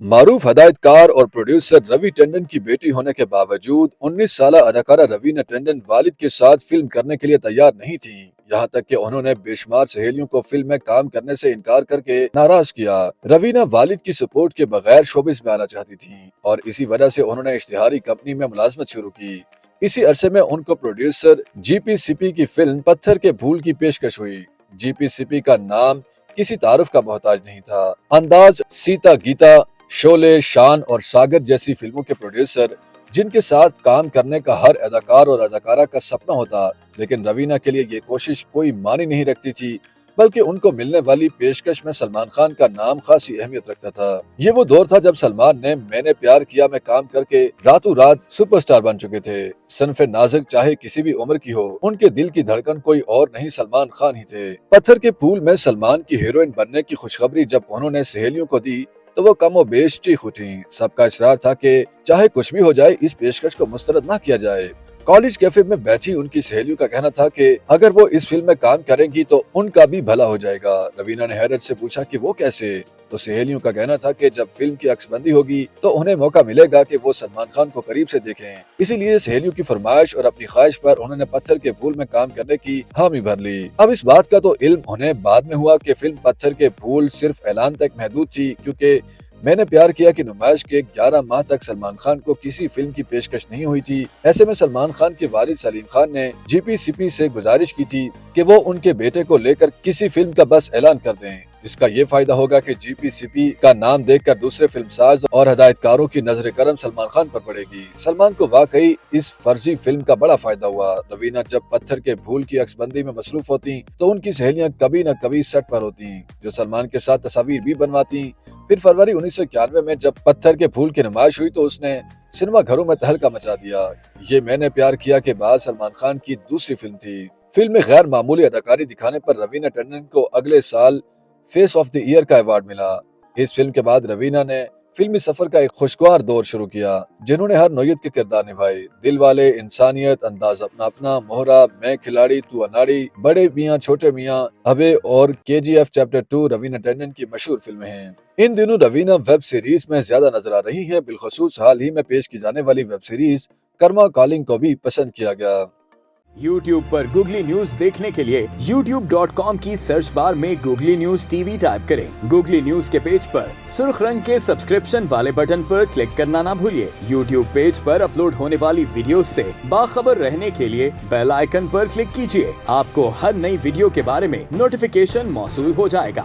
معروف ہدایتکار اور پروڈیوسر روی ٹنڈن کی بیٹی ہونے کے باوجود 19 سالہ اداکارہ روینہ ٹنڈن والد کے ساتھ فلم کرنے کے لیے تیار نہیں تھیں، یہاں تک کہ انہوں نے بے شمار سہیلیوں کو فلم میں کام کرنے سے انکار کر کے ناراض کیا۔ روینہ والد کی سپورٹ کے بغیر شوبز میں آنا چاہتی تھیں اور اسی وجہ سے انہوں نے اشتہاری کمپنی میں ملازمت شروع کی۔ اسی عرصے میں ان کو پروڈیوسر جی پی سی پی کی فلم پتھر کے پھول کی پیشکش ہوئی۔ جی پی سی پی کا نام کسی تعارف کا محتاج نہیں تھا۔ انداز، سیتا گیتا، شولے، شان اور ساگر جیسی فلموں کے پروڈیوسر جن کے ساتھ کام کرنے کا ہر اداکار اور اداکارہ کا سپنا ہوتا، لیکن روینہ کے لیے یہ کوشش کوئی معنی نہیں رکھتی تھی، بلکہ ان کو ملنے والی پیشکش میں سلمان خان کا نام خاصی اہمیت رکھتا تھا۔ یہ وہ دور تھا جب سلمان نے میں نے پیار کیا میں کام کر کے راتوں رات سپر سٹار بن چکے تھے۔ صنف نازک چاہے کسی بھی عمر کی ہو، ان کے دل کی دھڑکن کوئی اور نہیں سلمان خان ہی تھے۔ پتھر کے پھول میں سلمان کی ہیروئن بننے کی خوشخبری جب انہوں نے سہیلیوں کو دی تو وہ کم و بیش چیخ اٹھیں۔ سب کا اصرار تھا کہ چاہے کچھ بھی ہو جائے اس پیشکش کو مسترد نہ کیا جائے۔ کالج کیفے میں بیٹھی ان کی سہیلیوں کا کہنا تھا کہ اگر وہ اس فلم میں کام کریں گی تو ان کا بھی بھلا ہو جائے گا۔ روینہ نے حیرت سے پوچھا کہ وہ کیسے؟ تو سہیلیوں کا کہنا تھا کہ جب فلم کی عکس بندی ہوگی تو انہیں موقع ملے گا کہ وہ سلمان خان کو قریب سے دیکھیں۔ اسی لیے سہیلیوں کی فرمائش اور اپنی خواہش پر انہوں نے پتھر کے پھول میں کام کرنے کی حامی بھر لی۔ اب اس بات کا تو علم انہیں بعد میں ہوا کہ فلم پتھر کے پھول صرف اعلان تک محدود تھی، کیونکہ میں نے پیار کیا کی نمائش کے 11 ماہ تک سلمان خان کو کسی فلم کی پیشکش نہیں ہوئی تھی۔ ایسے میں سلمان خان کے والد سلیم خان نے جی پی سی پی سے گزارش کی تھی کہ وہ ان کے بیٹے کو لے کر کسی فلم کا بس اعلان کر دیں۔ اس کا یہ فائدہ ہوگا کہ جی پی سی پی کا نام دیکھ کر دوسرے فلم ساز اور ہدایتکاروں کی نظر کرم سلمان خان پر پڑے گی۔ سلمان کو واقعی اس فرضی فلم کا بڑا فائدہ ہوا۔ روینہ جب پتھر کے پھول کی عکس بندی میں مصروف ہوتی تو ان کی سہیلیاں کبھی نہ کبھی سیٹ پر ہوتی، جو سلمان کے ساتھ تصاویر بھی بنواتی۔ پھر فروری 1991 میں جب پتھر کے پھول کی نمائش ہوئی تو اس نے سنیما گھروں میں تہلکہ مچا دیا۔ یہ میں نے پیار کیا کے بعد سلمان خان کی دوسری فلم تھی۔ فلم میں غیر معمولی اداکاری دکھانے پر روینہ ٹنڈن کو اگلے سال فیس آف دی ایئر کا ایوارڈ ملا۔ اس فلم کے بعد روینہ نے فلمی سفر کا ایک خوشگوار دور شروع کیا، جنہوں نے ہر نوعیت کے کردار نبھائے۔ دل والے، انسانیت، انداز اپنا اپنا، موہرا، میں کھلاڑی تو اناڑی، بڑے میاں چھوٹے میاں، ابے اور کے جی ایف چیپٹر 2 روینہ ٹنڈن کی مشہور فلمیں ہیں۔ ان دنوں روینہ ویب سیریز میں زیادہ نظر آ رہی ہیں، بالخصوص حال ہی میں پیش کی جانے والی ویب سیریز کرما کالنگ کو بھی پسند کیا گیا۔ YouTube پر گوگلی نیوز دیکھنے کے لیے youtube.com کی سرچ بار میں googly news T V type کریں۔ گوگلی نیوز کے پیج پر سرخ رنگ کے سبسکرپشن والے بٹن پر کلک کرنا نہ بھولیے۔ YouTube پیج پر اپلوڈ ہونے والی ویڈیوز سے باخبر رہنے کے لیے بیل آئیکن پر کلک کیجیے۔ آپ کو ہر نئی ویڈیو کے بارے میں نوٹیفیکیشن موصول ہو جائے گا۔